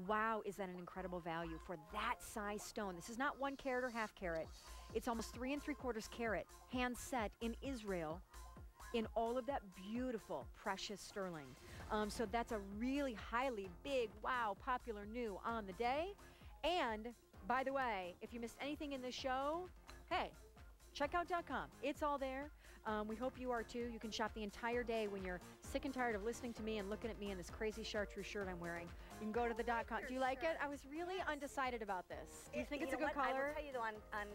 Wow, is that an incredible value for that size stone. This is not 1 carat or ½ carat. It's almost 3 3/4 carat, hand set in Israel in all of that beautiful, precious sterling. So that's a really highly big, wow, popular new on the day. And by the way, if you missed anything in the show, hey, checkout.com. It's all there. We hope you are too. You can shop the entire day when you're sick and tired of listening to me and looking at me in this crazy chartreuse shirt I'm wearing. You can go to the .com. Do you like it? I was really undecided about this. Do you think it's a good color? I will tell you though, on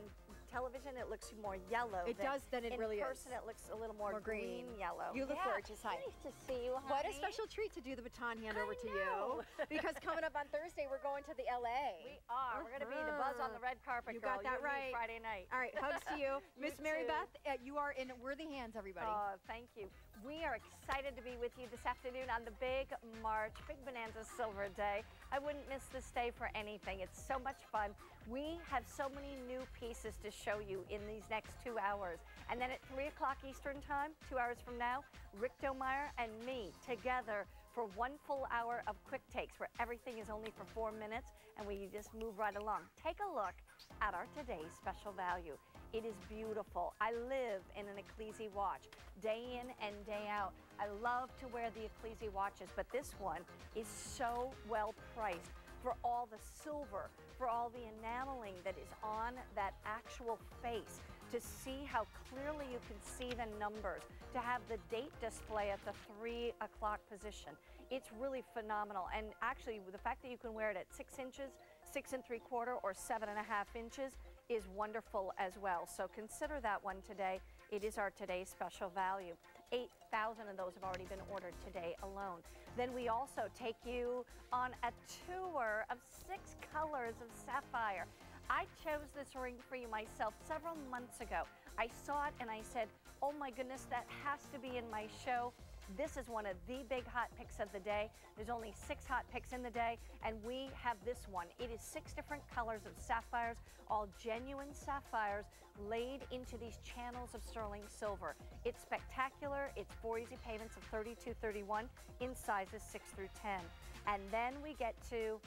television it looks more yellow. It does, then it really is. In person it looks a little more green yellow. You look gorgeous, honey. Nice to see you, honey. What a special treat to do the baton hand over to you. Because coming up on Thursday, we're going to the LA. We are. We're going to be the buzz on the red carpet, You girl. got that right. Friday night. All right, hugs to you. Miss Mary too. Beth, you are in worthy hands, everybody. Oh, thank you. We are excited to be with you this afternoon on the big March, big Bonanza Silver Day. I wouldn't miss this day for anything. It's so much fun. We have so many new pieces to show you in these next 2 hours. And then at 3 o'clock Eastern Time, 2 hours from now, Rick Domeyer and me together for 1 full hour of quick takes where everything is only for 4 minutes and we just move right along. Take a look at our today's special value. It is beautiful. I live in an Ecclesi watch day in and day out. I love to wear the Ecclesi watches, but this one is so well priced for all the silver, for all the enameling that is on that actual face, to see how clearly you can see the numbers, to have the date display at the 3 o'clock position. It's really phenomenal. And actually, the fact that you can wear it at 6 inches, 6 3/4, or 7.5 inches is wonderful as well. So consider that one today. It is our today's special value. 8,000 of those have already been ordered today alone. Then we also take you on a tour of 6 colors of sapphire. I chose this ring for you myself several months ago. I saw it and I said, oh my goodness, that has to be in my show. This is one of the big hot picks of the day. There's only 6 hot picks in the day, and we have this one. It is 6 different colors of sapphires, all genuine sapphires laid into these channels of sterling silver. It's spectacular. It's 4 easy payments of $32.31 in sizes 6 through 10. And then we get to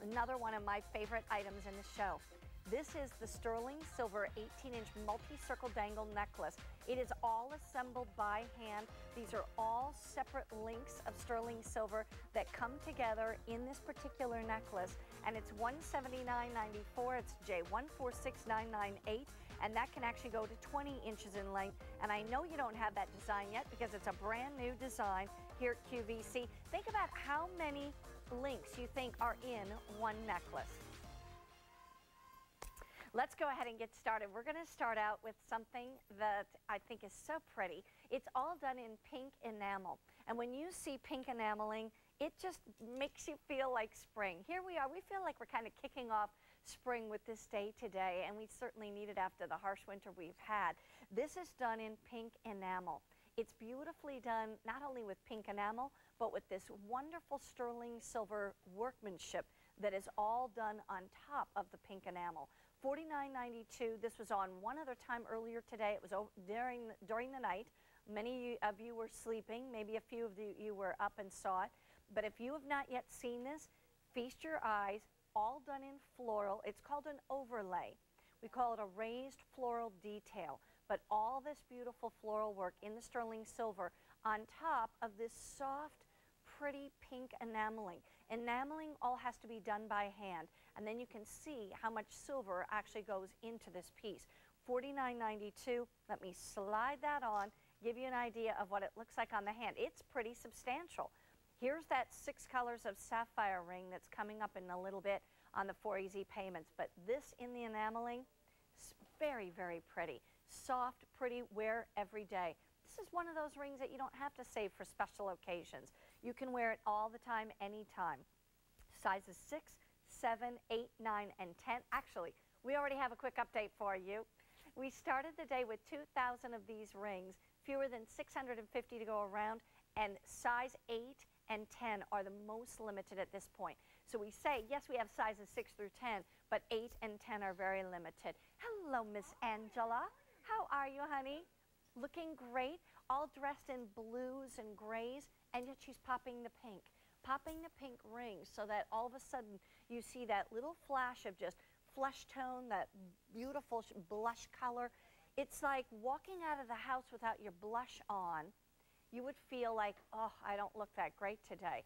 another one of my favorite items in the show. This is the sterling silver 18-inch multi-circle dangle necklace. It is all assembled by hand. These are all separate links of sterling silver that come together in this particular necklace, and it's $179.94. It's J146998, and that can actually go to 20 inches in length. And I know you don't have that design yet because it's a brand new design here at QVC. Think about how many links you think are in one necklace. Let's go ahead and get started. We're going to start out with something that I think is so pretty. It's all done in pink enamel. And when you see pink enameling, it just makes you feel like spring. Here we are. We feel like we're kind of kicking off spring with this day today, and we certainly need it after the harsh winter we've had. This is done in pink enamel. It's beautifully done not only with pink enamel, but with this wonderful sterling silver workmanship that is all done on top of the pink enamel. $49.92. This was on one other time earlier today. It was during the night. Many of you were sleeping. Maybe a few of you were up and saw it. But if you have not yet seen this, feast your eyes. All done in floral. It's called an overlay. We call it a raised floral detail. But all this beautiful floral work in the sterling silver on top of this soft, pretty pink enameling. Enameling all has to be done by hand, and then you can see how much silver actually goes into this piece. $49.92. Let me slide that on, give you an idea of what it looks like on the hand. It's pretty substantial. Here's that 6 colors of sapphire ring that's coming up in a little bit on the 4 easy payments, but this in the enameling is very, very pretty. Soft, pretty, wear every day. This is one of those rings that you don't have to save for special occasions. You can wear it all the time, anytime. Sizes 6, 7, 8, 9, and 10. Actually, we already have a quick update for you. We started the day with 2,000 of these rings, fewer than 650 to go around, and size 8 and 10 are the most limited at this point. So we say, yes, we have sizes 6 through 10, but 8 and 10 are very limited. Hello, Miss Angela. How are you, honey? Looking great, all dressed in blues and grays, and yet she's popping the pink. popping the pink ring so that all of a sudden you see that little flash of just flesh tone, that beautiful blush color. It's like walking out of the house without your blush on. You would feel like, oh, I don't look that great today.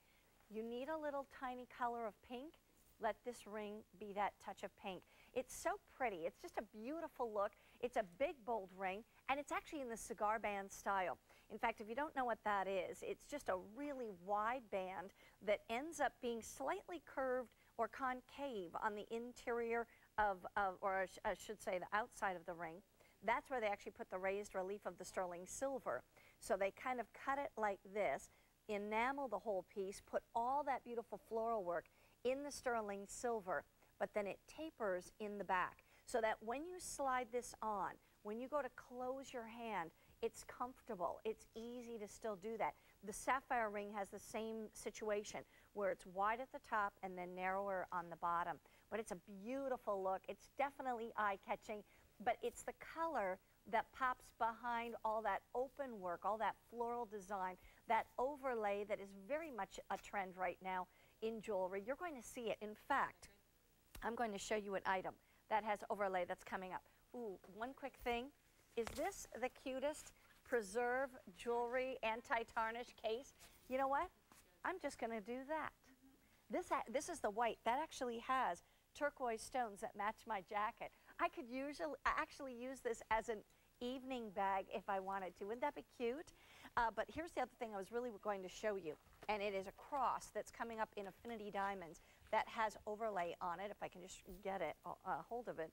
You need a little tiny color of pink. Let this ring be that touch of pink. It's so pretty. It's just a beautiful look. It's a big, bold ring, and it's actually in the cigar band style. In fact, if you don't know what that is, it's just a really wide band that ends up being slightly curved or concave on the interior or I should say the outside of the ring. That's where they actually put the raised relief of the sterling silver. So they kind of cut it like this, enamel the whole piece, put all that beautiful floral work in the sterling silver, but then it tapers in the back so that when you slide this on, when you go to close your hand, it's comfortable. It's easy to still do that. The sapphire ring has the same situation where it's wide at the top and then narrower on the bottom. But it's a beautiful look. It's definitely eye-catching, but it's the color that pops behind all that open work, all that floral design, that overlay that is very much a trend right now in jewelry. You're going to see it. In fact, I'm going to show you an item that has overlay that's coming up. Ooh, one quick thing. Is this the cutest preserve jewelry anti-tarnish case? You know what? I'm just going to do that. This is the white. That actually has turquoise stones that match my jacket. I could actually use this as an evening bag if I wanted to. Wouldn't that be cute? But here's the other thing I was really going to show you, and it is a cross that's coming up in Affinity Diamonds that has overlay on it. If I can just get it, hold of it.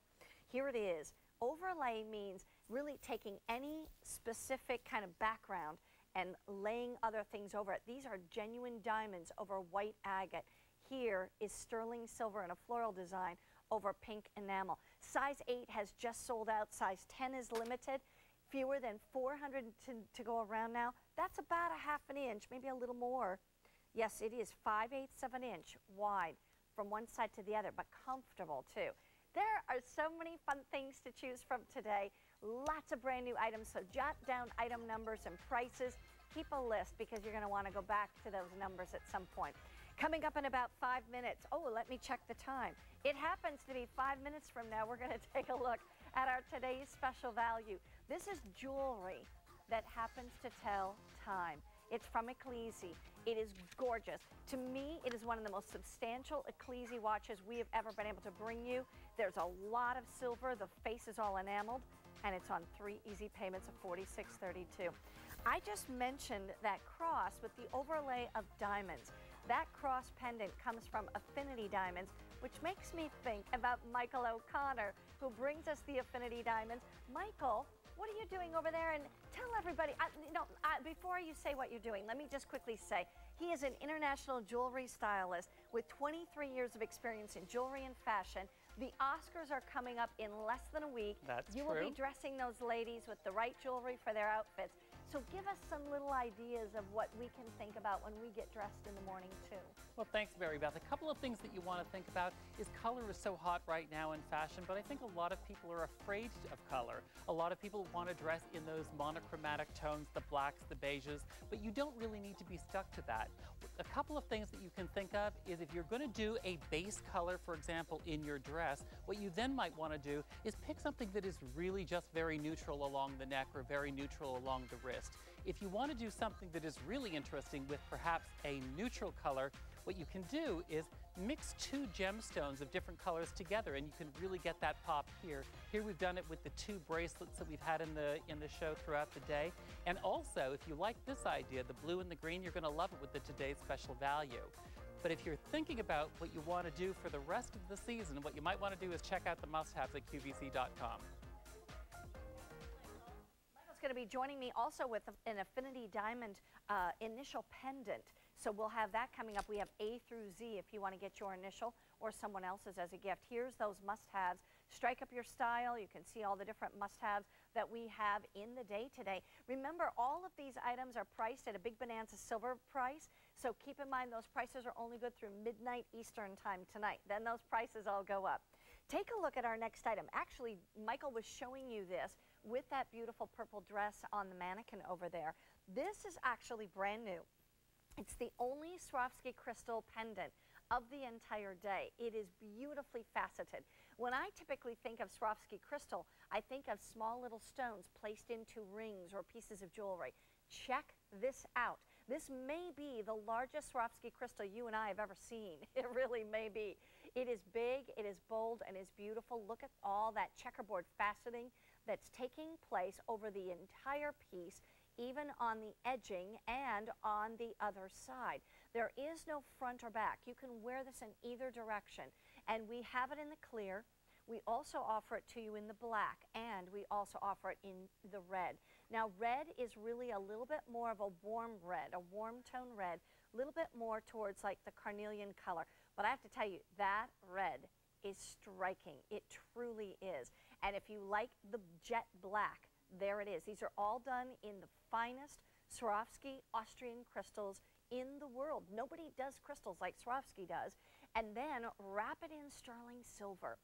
Here it is. Overlay means really taking any specific kind of background and laying other things over it. These are genuine diamonds over white agate. Here is sterling silver in a floral design over pink enamel. Size 8 has just sold out. Size 10 is limited. Fewer than 400 to go around now. That's about a half an inch, maybe a little more. Yes, it is 5/8 of an inch wide from one side to the other, but comfortable too. There are so many fun things to choose from today. Lots of brand new items, so jot down item numbers and prices. Keep a list because you're going to want to go back to those numbers at some point. Coming up in about 5 minutes. Oh, let me check the time. It happens to be 5 minutes from now. We're going to take a look at our today's special value. This is jewelry that happens to tell time. It's from Ecclesi. It is gorgeous. To me, it is one of the most substantial Ecclesi watches we have ever been able to bring you. There's a lot of silver. The face is all enameled, and it's on 3 easy payments of $46.32. I just mentioned that cross with the overlay of diamonds. That cross pendant comes from Affinity Diamonds, which makes me think about Michael O'Connor, who brings us the Affinity Diamonds. Michael, what are you doing over there? And tell everybody, before you say what you're doing, let me just quickly say, he is an international jewelry stylist with 23 years of experience in jewelry and fashion. The Oscars are coming up in less than a week. That's You true. will be dressing those ladies with the right jewelry for their outfits. So give us some little ideas of what we can think about when we get dressed in the morning too. Well, thanks, Mary Beth. A couple of things that you want to think about is color is so hot right now in fashion, but I think a lot of people are afraid of color. A lot of people want to dress in those monochromatic tones, the blacks, the beiges, but you don't really need to be stuck to that. A couple of things that you can think of is if you're going to do a base color, for example, in your dress, what you then might want to do is pick something that is really just very neutral along the neck or very neutral along the wrist. If you want to do something that is really interesting with perhaps a neutral color, what you can do is mix 2 gemstones of different colors together, and you can really get that pop here. Here we've done it with the 2 bracelets that we've had in the show throughout the day. And also, if you like this idea, the blue and the green, you're going to love it with the today's special value. But if you're thinking about what you want to do for the rest of the season, what you might want to do is check out the must-haves at QVC.com. Going to be joining me also with an Affinity Diamond initial pendant. So we'll have that coming up. We have A through Z if you want to get your initial or someone else's as a gift. Here's those must-haves. Strike up your style. You can see all the different must-haves that we have in the day today. Remember, all of these items are priced at a big Bonanza silver price. So keep in mind those prices are only good through midnight Eastern time tonight. Then those prices all go up. Take a look at our next item. Actually, Michael was showing you this with that beautiful purple dress on the mannequin over there. This is actually brand new. It's the only Swarovski crystal pendant of the entire day. It is beautifully faceted. When I typically think of Swarovski crystal, I think of small little stones placed into rings or pieces of jewelry. Check this out. This may be the largest Swarovski crystal you and I have ever seen. It really may be. It is big, it is bold, and is beautiful. Look at all that checkerboard faceting that's taking place over the entire piece, even on the edging and on the other side. There is no front or back. You can wear this in either direction. And we have it in the clear. We also offer it to you in the black, and we also offer it in the red. Now, red is really a little bit more of a warm red, a warm tone red, a little bit more towards like the carnelian color. But I have to tell you, that red is striking. It truly is. And if you like the jet black, there it is. These are all done in the finest Swarovski Austrian crystals in the world. Nobody does crystals like Swarovski does. And then wrap it in sterling silver.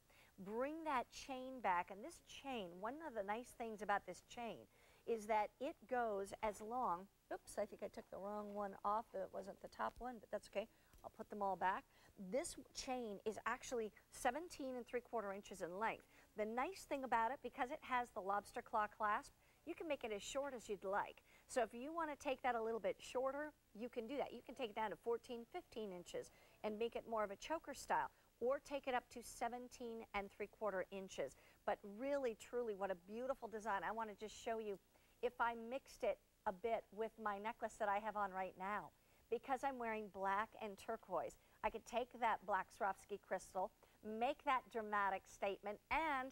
Bring that chain back. And this chain, one of the nice things about this chain is that it goes as long. Oops, I think I took the wrong one off. It wasn't the top one, but that's okay. I'll put them all back. This chain is actually 17 3/4 inches in length. The nice thing about it, because it has the lobster claw clasp, you can make it as short as you'd like. So if you want to take that a little bit shorter, you can do that. You can take it down to 14, 15 inches and make it more of a choker style, or take it up to 17 3/4 inches. But really, truly, what a beautiful design. I want to just show you if I mixed it a bit with my necklace that I have on right now. Because I'm wearing black and turquoise, I could take that black Swarovski crystal, make that dramatic statement, and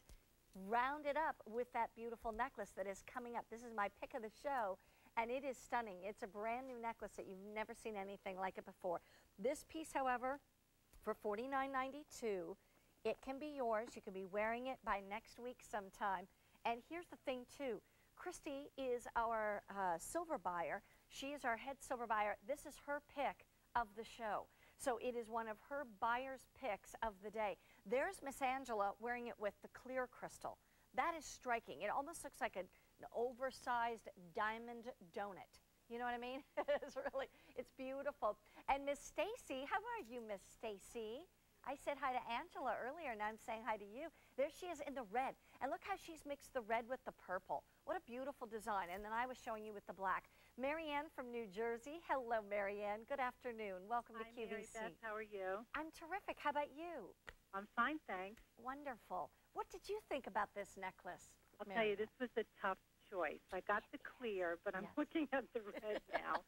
round it up with that beautiful necklace that is coming up. This is my pick of the show, and it is stunning. It's a brand new necklace that you've never seen anything like it before. This piece, however, for $49.92, it can be yours. You can be wearing it by next week sometime. And here's the thing, too. Christy is our silver buyer. She is our head silver buyer. This is her pick of the show. So it is one of her buyer's picks of the day. There's Miss Angela wearing it with the clear crystal. That is striking. It almost looks like an oversized diamond donut. You know what I mean? It's beautiful. And Miss Staci, how are you, Miss Staci? I said hi to Angela earlier, and I'm saying hi to you. There she is in the red. And look how she's mixed the red with the purple. What a beautiful design. And then I was showing you with the black. Marianne from New Jersey. Hello, Marianne. Good afternoon. Welcome to QVC. Mary Beth. How are you? I'm terrific. How about you? I'm fine, thanks. Wonderful. What did you think about this necklace, I'll tell you, this was a tough choice. I got the clear, but I'm looking at the red now.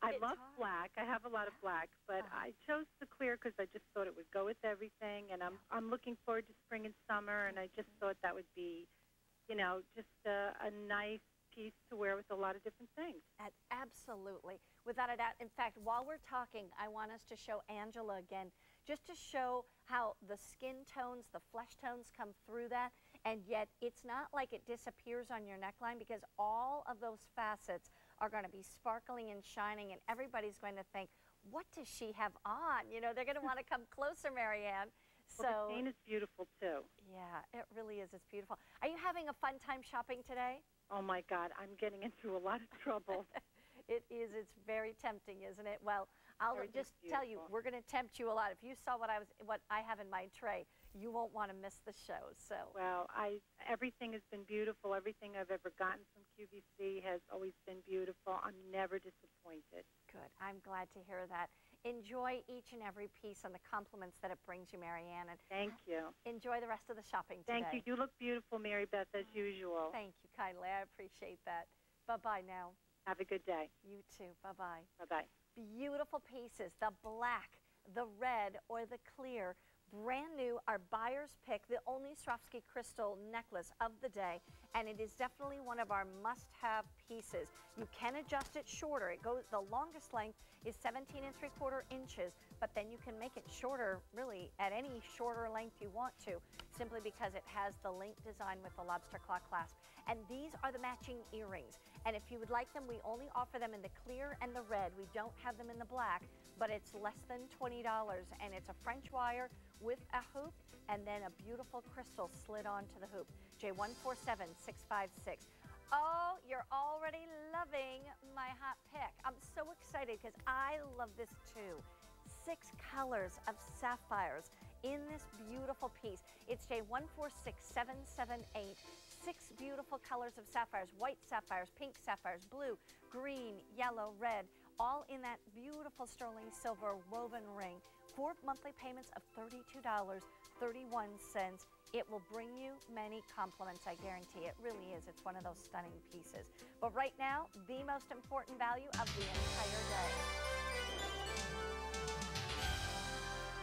I love black. I have a lot of black, but I chose the clear because I just thought it would go with everything. And I'm looking forward to spring and summer, and I just thought that would be, you know, just a nice piece to wear with a lot of different things. Absolutely. Without a doubt. In fact, while we're talking, I want us to show Angela again, just to show how the skin tones, the flesh tones come through that, and yet it's not like it disappears on your neckline, because all of those facets are going to be sparkling and shining, and everybody's going to think, what does she have on? You know, they're going to want to come closer, Marianne. Well, the chain is beautiful, too. Yeah, it really is. It's beautiful. Are you having a fun time shopping today? Oh, my God. I'm getting into a lot of trouble. It is. It's very tempting, isn't it? Well, I'll just tell you, we're going to tempt you a lot. If you saw what I have in my tray, you won't want to miss the show. So. Well, everything has been beautiful. Everything I've ever gotten from QVC has always been beautiful. I'm never disappointed. Good. I'm glad to hear that. Enjoy each and every piece and the compliments that it brings you, Marianne. And thank you. Enjoy the rest of the shopping today. Thank you. You look beautiful, Mary Beth, as usual. Thank you kindly. I appreciate that. Bye-bye now. Have a good day. You too. Bye-bye. Bye-bye. Beautiful pieces, the black, the red, or the clear. Brand new, our buyer's pick, the only Swarovski crystal necklace of the day, and it is definitely one of our must-have pieces. You can adjust it shorter. It goes, the longest length is 17 3/4 inches, but then you can make it shorter, really, at any shorter length you want to, simply because it has the link design with the lobster claw clasp. And these are the matching earrings. And if you would like them, we only offer them in the clear and the red. We don't have them in the black, but it's less than $20, and it's a French wire with a hoop and then a beautiful crystal slid onto the hoop. J147656. Oh, you're already loving my hot pick. I'm so excited because I love this too. 6 colors of sapphires in this beautiful piece. It's J146778. 6 beautiful colors of sapphires, white sapphires, pink sapphires, blue, green, yellow, red, all in that beautiful sterling silver woven ring. 4 monthly payments of $32.31. It will bring you many compliments, I guarantee. It really is. It's one of those stunning pieces. But right now, the most important value of the entire day.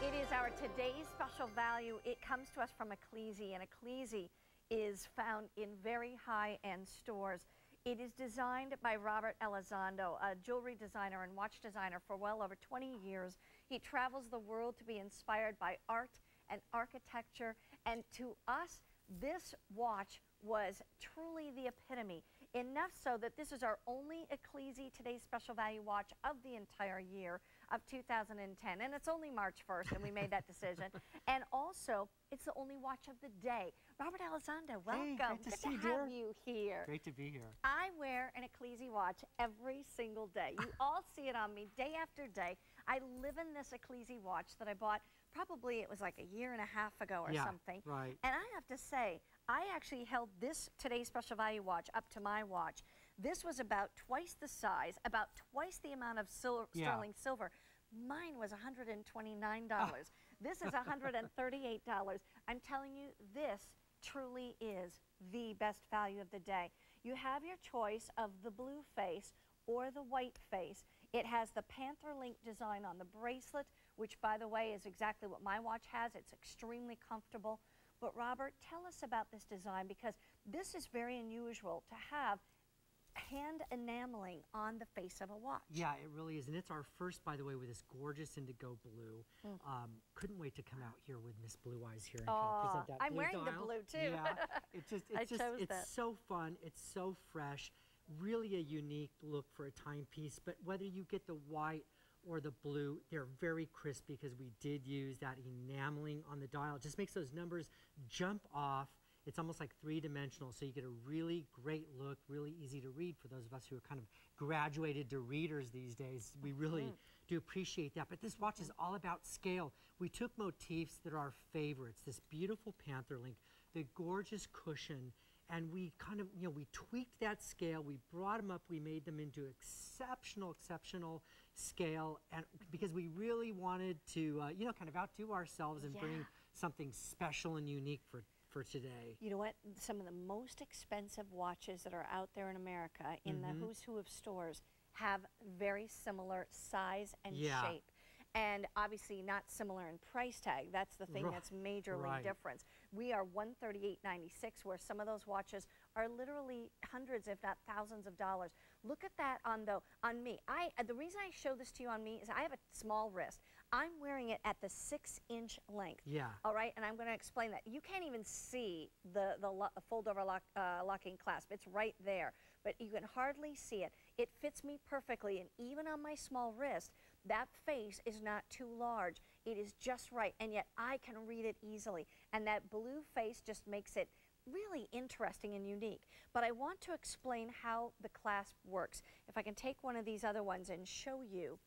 It is our today's special value. It comes to us from Ecclesi, and Ecclesi is found in very high-end stores. It is designed by Robert Elizondo, a jewelry designer and watch designer for well over 20 years. He travels the world to be inspired by art and architecture, and to us, this watch was truly the epitome. Enough so that this is our only Ecclesi Today's Special Value watch of the entire year of 2010. And it's only March 1st, and we made that decision. And also, it's the only watch of the day. Robert Elizondo, welcome. Hey, great to see you, dear. Have you here. Great to be here. I wear an Ecclesi watch every single day. You all see it on me day after day. I live in this Ecclesi watch that I bought probably, it was like a year and a half ago or something. Right. And I have to say, I actually held this Today's Special Value watch up to my watch. This was about twice the size, about twice the amount of sterling silver. Mine was $129. This is $138. I'm telling you, this truly is the best value of the day. You have your choice of the blue face or the white face. It has the Panther Link design on the bracelet, which, by the way, is exactly what my watch has. It's extremely comfortable. But Robert, tell us about this design, because this is very unusual to have hand enameling on the face of a watch. Yeah, it really is. And it's our first, by the way, with this gorgeous indigo blue. Couldn't wait to come out here with Miss Blue Eyes here and kind of present that I'm blue wearing dial. the blue too. Yeah, it's so fun. It's so fresh. Really a unique look for a timepiece. But whether you get the white or the blue, they're very crisp because we did use that enameling on the dial. It just makes those numbers jump off. It's almost like three-dimensional, so you get a really great look, really easy to read for those of us who are kind of graduated to readers these days. We really do appreciate that. But this watch is all about scale. We took motifs that are our favorites, this beautiful Panther Link, the gorgeous cushion, and we kind of, we tweaked that scale. We brought them up. We made them into exceptional scale, and because we really wanted to, kind of outdo ourselves and bring something special and unique for today. You know what? Some of the most expensive watches that are out there in America, in the who's who of stores, have very similar size and shape. And obviously not similar in price tag. That's the thing that's majorly different. We are $138.96, where some of those watches are literally hundreds, if not thousands of dollars. Look at that on me. The reason I show this to you on me is I have a small wrist. I'm wearing it at the 6-inch length. Yeah. All right, and I'm going to explain that. You can't even see the fold-over locking clasp. It's right there, but you can hardly see it. It fits me perfectly, and even on my small wrist, that face is not too large. It is just right, and yet I can read it easily. And that blue face just makes it really interesting and unique. But I want to explain how the clasp works. If I can take one of these other ones and show you.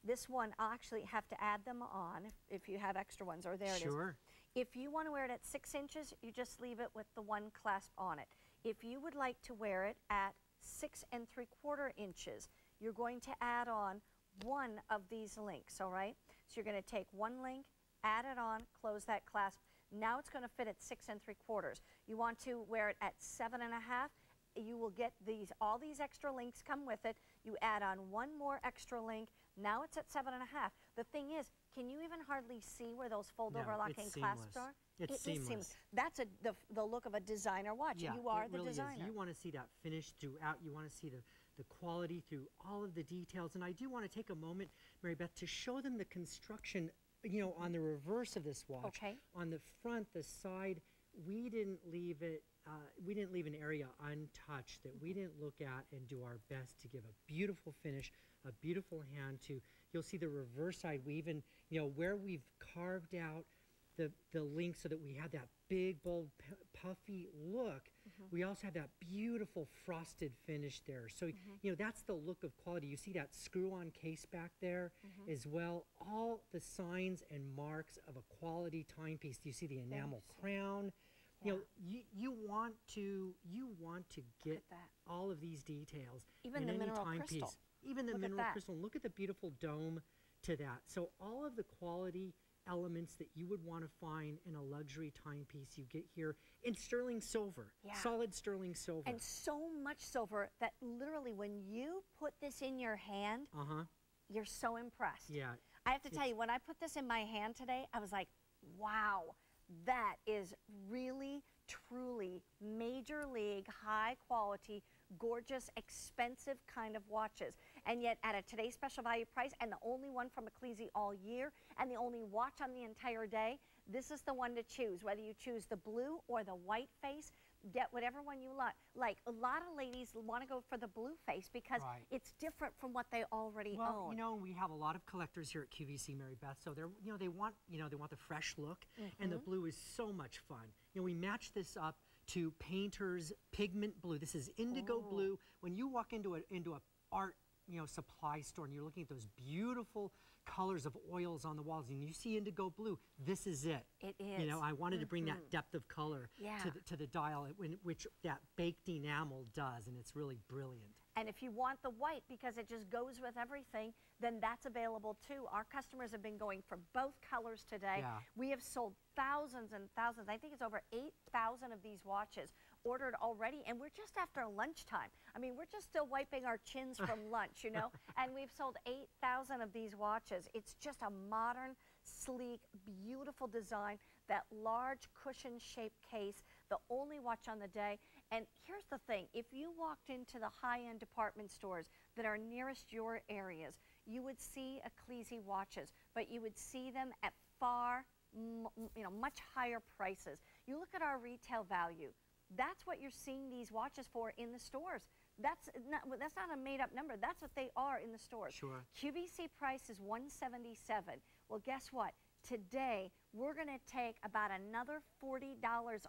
This one, I'll actually have to add them on if you have extra ones, or there it is. Sure. If you want to wear it at 6 inches, you just leave it with the one clasp on it. If you would like to wear it at 6 3/4 inches, you're going to add on one of these links, all right? So you're going to take one link, add it on, close that clasp. Now it's going to fit at 6 3/4. You want to wear it at 7 1/2. You will get all these extra links come with it. You add on one more extra link. Now it's at 7 1/2. The thing is, can you even hardly see where those fold-over locking clasps are? It's seamless. That's the look of a designer watch. Yeah, you are the really designer. Is. You want to see that finish throughout. You want to see the quality through all of the details. And I do want to take a moment, Mary Beth, to show them the construction, on the reverse of this watch. Okay. On the front, the side, we didn't leave it. We didn't leave an area untouched that we didn't look at and do our best to give a beautiful finish, a beautiful hand to. You'll see the reverse side. We even, where we've carved out the link so that we have that big, bold, puffy look. We also have that beautiful frosted finish there. So, you know, that's the look of quality. You see that screw-on case back there as well. All the signs and marks of a quality timepiece. You see the enamel crown. You know, you want to get all of these details even in the any mineral timepiece. crystal. Even the Look at mineral that. crystal. Look at the beautiful dome to that. So all of the quality elements that you would want to find in a luxury timepiece you get here in sterling silver, solid sterling silver. And so much silver that literally when you put this in your hand, you're so impressed. Yeah. I have to tell you, when I put this in my hand today, I was like, wow, that is really, truly major league, high quality, gorgeous, expensive kind of watches. And yet at a today's special value price, and the only one from Ecclesi all year, and the only watch on the entire day, this is the one to choose. Whether you choose the blue or the white face, get whatever one you like. A lot of ladies want to go for the blue face because it's different from what they already own. You know, we have a lot of collectors here at QVC, Mary Beth. So they're, you know, they want the fresh look, and the blue is so much fun. You know, we match this up to painter's pigment blue. This is indigo blue. When you walk into a art, you know, supply store and you're looking at those beautiful colors of oils on the walls and you see indigo blue, this is it. It is. You know, I wanted to bring that depth of color to the dial, which that baked enamel does, and it's really brilliant. And if you want the white because it just goes with everything, then that's available too. Our customers have been going for both colors today. We have sold thousands and thousands. I think it's over 8,000 of these watches ordered already, and we're just after lunchtime. I mean, we're just still wiping our chins from lunch, you know, and we've sold 8,000 of these watches. It's just a modern, sleek, beautiful design, that large cushion-shaped case, the only watch on the day. And here's the thing, if you walked into the high-end department stores that are nearest your areas, you would see Ecclesi watches, but you would see them at far, much higher prices. You look at our retail value, that's what you're seeing these watches for in the stores. That's not a made-up number. That's what they are in the stores. Sure. QVC price is $177. Well, guess what? Today, we're going to take about another $40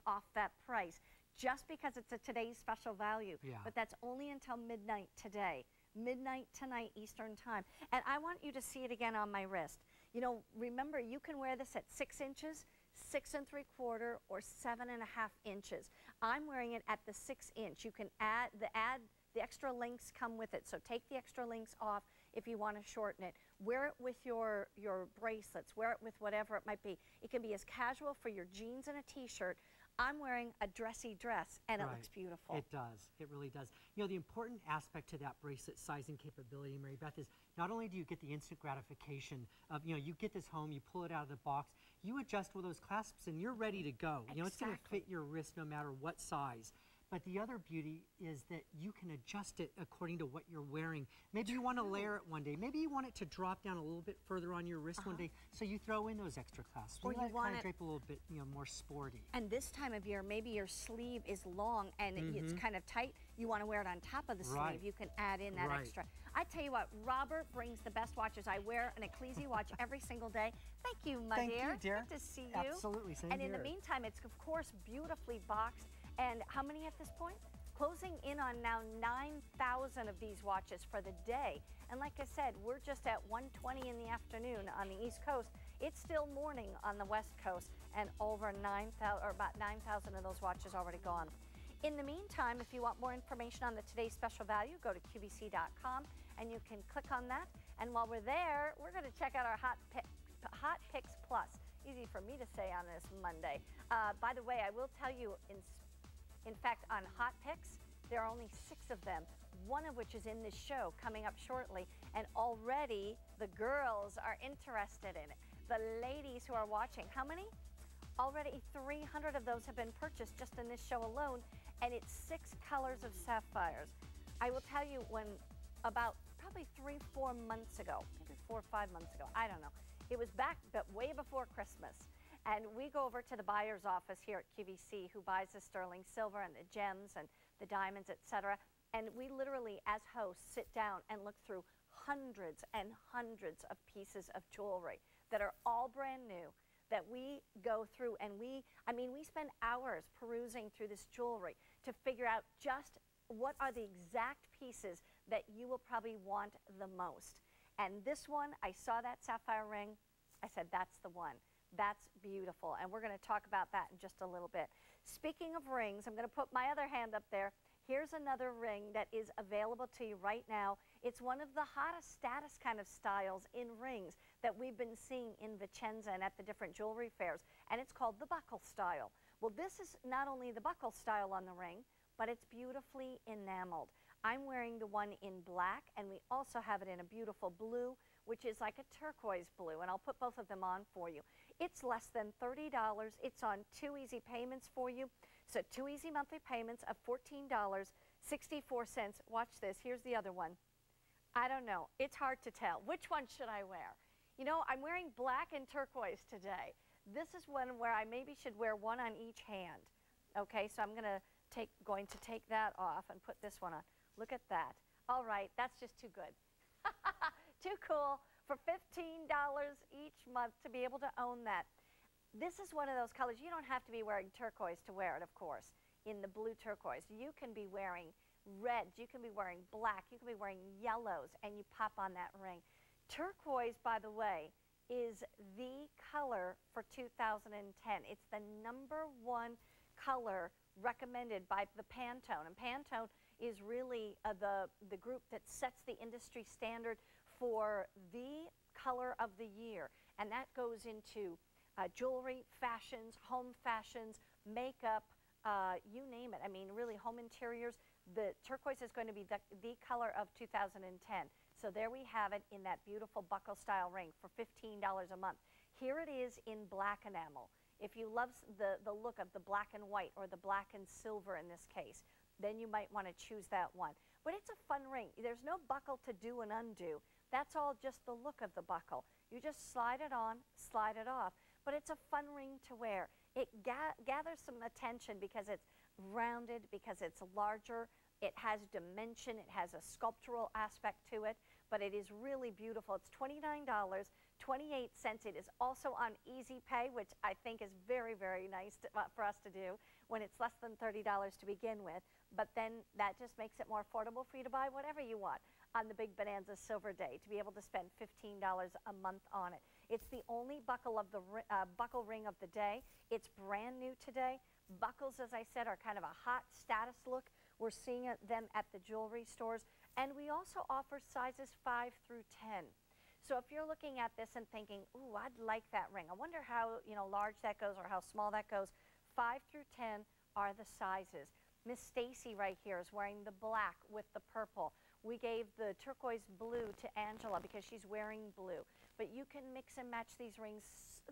off that price just because it's a today's special value. But that's only until midnight today. Midnight tonight Eastern time. And I want you to see it again on my wrist. You know, remember, you can wear this at 6 inches, 6 3/4, or 7.5 inches. I'm wearing it at the 6 inch. You can add the extra links come with it. So take the extra links off if you want to shorten it. Wear it with your bracelets. Wear it with whatever it might be. It can be as casual for your jeans and a t-shirt. I'm wearing a dressy dress, and it looks beautiful. It does. It really does. You know, the important aspect to that bracelet sizing capability, Mary Beth, is not only do you get the instant gratification of, you know, you get this home, you pull it out of the box, you adjust with those clasps, and you're ready to go. You know, it's going to fit your wrist no matter what size. But the other beauty is that you can adjust it according to what you're wearing. Maybe you want to layer it one day. Maybe you want it to drop down a little bit further on your wrist one day, so you throw in those extra clasps. Or you want to drape a little bit, you know, more sporty. And this time of year, maybe your sleeve is long and it's kind of tight. You want to wear it on top of the sleeve. You can add in that extra. I tell you what, Robert brings the best watches. I wear an Ecclesi watch every single day. Thank you, my dear. Thank you, dear. Good to see you. Absolutely, same And here. in the meantime, it's of course beautifully boxed. And how many at this point? Closing in on now 9,000 of these watches for the day. And like I said, we're just at 1:20 in the afternoon on the East Coast. It's still morning on the West Coast, and over 9,000, or about 9,000 of those watches already gone. In the meantime, if you want more information on the today's special value, go to QVC.com and you can click on that. And while we're there, we're going to check out our Hot Picks Plus. Easy for me to say on this Monday. By the way, I will tell you, in fact, on Hot Picks, there are only 6 of them, one of which is in this show coming up shortly, and already the girls are interested in it. The ladies who are watching, how many? Already 300 of those have been purchased just in this show alone, and it's 6 colors of sapphires. I will tell you, when about probably 3-4 months ago, maybe 4 or 5 months ago, I don't know, it was back, but way before Christmas. And we go over to the buyer's office here at QVC, who buys the sterling silver and the gems and the diamonds, etc. And we literally, as hosts, sit down and look through hundreds and hundreds of pieces of jewelry that are all brand new. that we go through, and I mean, we spend hours perusing through this jewelry to figure out just what are the exact pieces that you will probably want the most. And this one, I saw that sapphire ring, I said, that's the one. That's beautiful, and we're going to talk about that in just a little bit. Speaking of rings, I'm going to put my other hand up there. Here's another ring that is available to you right now. It's one of the hottest status kind of styles in rings that we've been seeing in Vicenza and at the different jewelry fairs, and it's called the buckle style. Well, this is not only the buckle style on the ring, but it's beautifully enameled. I'm wearing the one in black, and we also have it in a beautiful blue, which is like a turquoise blue, and I'll put both of them on for you. It's less than $30. It's on 2 easy payments for you. So 2 easy monthly payments of $14.64. Watch this. Here's the other one. I don't know. It's hard to tell. Which one should I wear? You know, I'm wearing black and turquoise today. This is one where I maybe should wear one on each hand. Okay, so I'm going to take that off and put this one on. Look at that. All right, that's just too good. Too cool for $15 each month to be able to own that. This is one of those colors. You don't have to be wearing turquoise to wear it, of course, in the blue turquoise. You can be wearing reds, you can be wearing black, you can be wearing yellows, and you pop on that ring. Turquoise, by the way, is the color for 2010. It's the #1 color recommended by the Pantone. And Pantone is really the group that sets the industry standard for the color of the year. And that goes into jewelry, fashions, home fashions, makeup, you name it. I mean, really, home interiors. The turquoise is going to be the color of 2010. So there we have it in that beautiful buckle style ring for $15 a month. Here it is in black enamel. If you love the look of the black and white, or the black and silver in this case, then you might want to choose that one. But it's a fun ring. There's no buckle to do and undo. That's all just the look of the buckle. You just slide it on, slide it off. But it's a fun ring to wear. It gathers some attention because it's rounded, because it's larger. It has dimension. It has a sculptural aspect to it. But it is really beautiful. It's $29.28. It is also on Easy Pay, which I think is very, very nice for us to do when it's less than $30 to begin with. But then that just makes it more affordable for you to buy whatever you want on the Big Bonanza Silver Day, to be able to spend $15 a month on it. It's the only buckle ring of the day. It's brand new today. Buckles, as I said, are kind of a hot status look. We're seeing them at the jewelry stores. And we also offer sizes 5 through 10. So if you're looking at this and thinking, ooh, I'd like that ring. I wonder how large that goes or how small that goes. 5 through 10 are the sizes. Miss Staci right here is wearing the black with the purple. We gave the turquoise blue to Angela because she's wearing blue. But you can mix and match these rings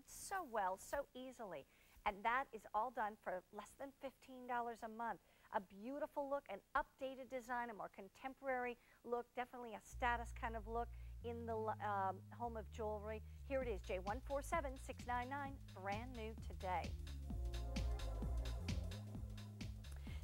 so well, so easily. And that is all done for less than $15 a month. A beautiful look, an updated design, a more contemporary look, definitely a status kind of look in the home of jewelry. Here it is, J147699, brand new today.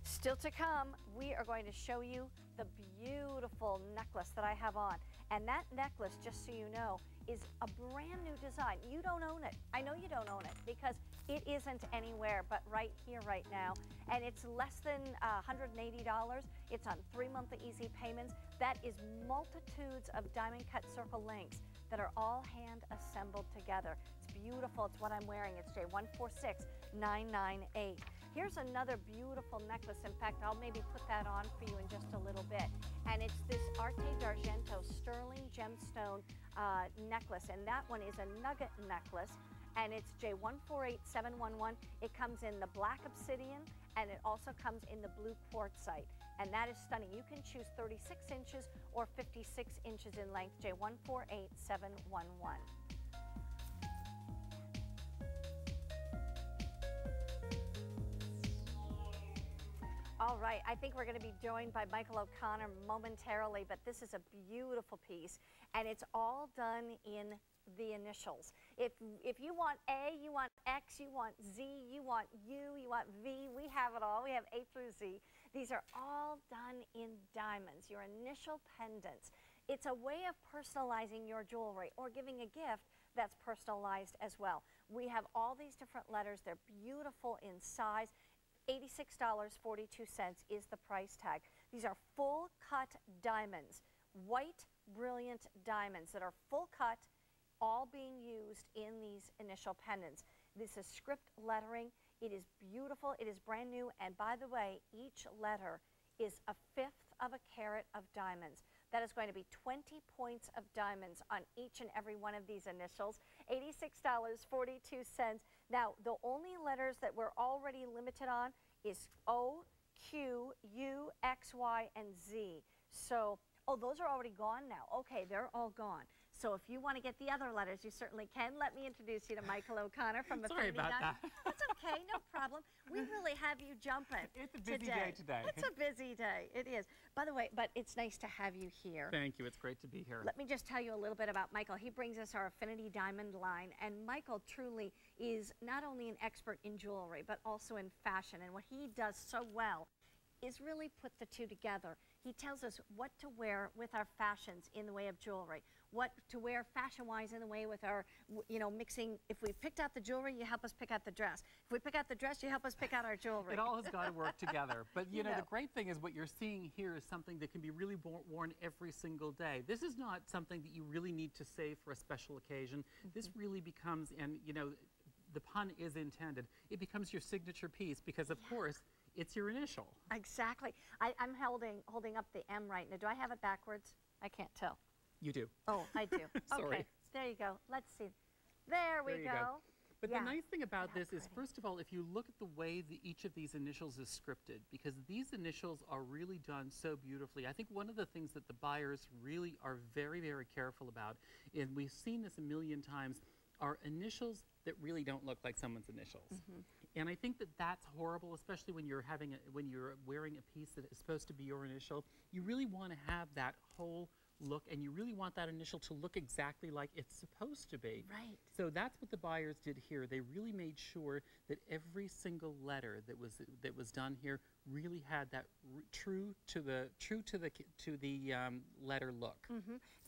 Still to come, we are going to show you the beautiful necklace that I have on. And that necklace, just so you know, is a brand new design. You don't own it. I know you don't own it because it isn't anywhere but right here, right now. And it's less than $180. It's on 3 monthly easy payments. That is multitudes of diamond cut circle links that are all hand assembled together. It's beautiful. It's what I'm wearing. It's J146998. Here's another beautiful necklace. In fact, I'll maybe put that on for you in just a little bit. And it's this Arte d'Argento sterling gemstone necklace. And that one is a nugget necklace. And it's J148711. It comes in the black obsidian, and it also comes in the blue quartzite. And that is stunning. You can choose 36 inches or 56 inches in length, J148711. All right, I think we're going to be joined by Michael O'Connor momentarily, but this is a beautiful piece, and it's all done in the initials. If you want A, you want X, you want Z, you want U, you want V, we have it all. We have A through Z. These are all done in diamonds, your initial pendants. It's a way of personalizing your jewelry or giving a gift that's personalized as well. We have all these different letters. They're beautiful in size. $86.42 is the price tag. These are full cut diamonds, white brilliant diamonds that are full cut, all being used in these initial pendants. This is script lettering. It is beautiful. It is brand new. And by the way, each letter is 1/5 of a carat of diamonds. That is going to be 20 points of diamonds on each and every one of these initials. $86.42. Now, the only letters that we're already limited on is O, Q, U, X, Y, and Z. So, oh, those are already gone now. Okay, they're all gone. So if you want to get the other letters, you certainly can. Let me introduce you to Michael O'Connor from Affinity Diamonds. Sorry about that. That's okay, no problem. We really have you jumping. It's a busy day today. It's a busy day. It is. By the way, but it's nice to have you here. Thank you. It's great to be here. Let me just tell you a little bit about Michael. He brings us our Affinity Diamond line, and Michael truly is not only an expert in jewelry, but also in fashion. And what he does so well is really put the two together. He tells us what to wear with our fashions in the way of jewelry, what to wear fashion-wise in the way with our, mixing. If we picked out the jewelry, you help us pick out the dress. If we pick out the dress, you help us pick out our jewelry. It all has got to work together. But, you know, the great thing is what you're seeing here is something that can be really worn every single day. This is not something that you really need to save for a special occasion. This really becomes, and, the pun is intended, it becomes your signature piece because, of course, it's your initial. Exactly. I'm holding up the M right now. Do I have it backwards? I can't tell. You do. Oh, I do. Sorry. Okay, there you go. Let's see. There we go. But the nice thing about this is, first of all, if you look at the way that each of these initials is scripted, because these initials are really done so beautifully. I think one of the things that the buyers really are very, very careful about, and we've seen this a million times, are initials that really don't look like someone's initials. And I think that that's horrible, especially when you're wearing a piece that is supposed to be your initial. You really want to have that whole look, and you really want that initial to look exactly like it's supposed to be. Right. So that's what the buyers did here. They really made sure that every single letter that was done here really had that true to the letter look.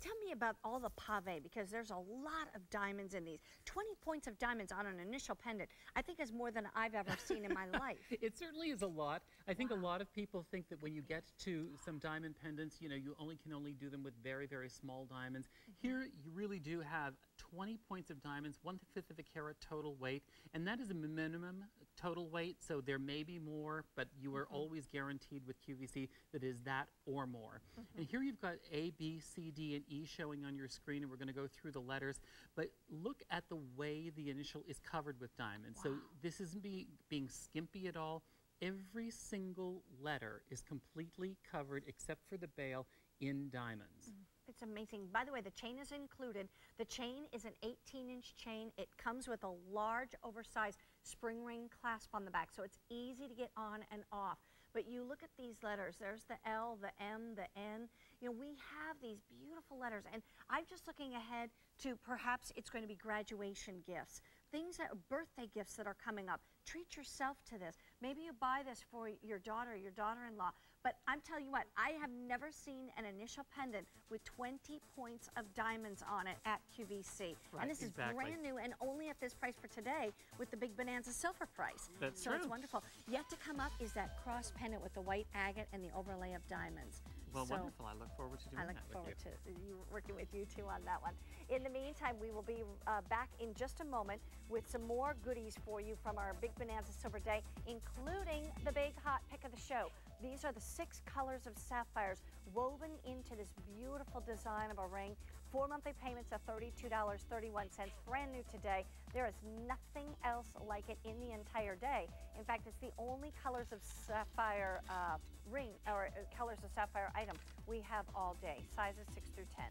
Tell me about all the pave, because there's a lot of diamonds in these. 20 points of diamonds on an initial pendant, I think, is more than I've ever seen in my life. It certainly is a lot. I think a lot of people think that when you get to some diamond pendants, you can only do them with very, very small diamonds. Here, you really do have 20 points of diamonds, 1/5 of a carat total weight, and that is a minimum total weight, so there may be more, but you are always guaranteed with QVC that is that or more. And here you've got A, B, C, D, and E showing on your screen, and we're going to go through the letters, but look at the way the initial is covered with diamonds. So this isn't being skimpy at all. Every single letter is completely covered except for the bail in diamonds. It's amazing. By the way, the chain is included. The chain is an 18-inch chain. It comes with a large, oversized spring ring clasp on the back, so it's easy to get on and off. But you look at these letters. There's the L, the M, the N. We have these beautiful letters, and I'm just looking ahead to perhaps it's going to be graduation gifts, things that birthday gifts that are coming up. Treat yourself to this. Maybe you buy this for your daughter, your daughter-in-law. But I'm telling you what, I have never seen an initial pendant with 20 points of diamonds on it at QVC. Right, and this is brand new and only at this price for today with the big Bonanza silver price. That's so true. It's wonderful. Yet to come up is that cross pendant with the white agate and the overlay of diamonds. Well, wonderful. I look forward to doing that with you. I look forward to working with you, too, on that one. In the meantime, we will be back in just a moment with some more goodies for you from our Big Bonanza Silver Day, including the big hot pick of the show. These are the 6 colors of sapphires woven into this beautiful design of a ring. 4 monthly payments of $32.31, brand new today. There is nothing else like it in the entire day. In fact, it's the only colors of sapphire ring, or colors of sapphire item we have all day, sizes 6 through 10.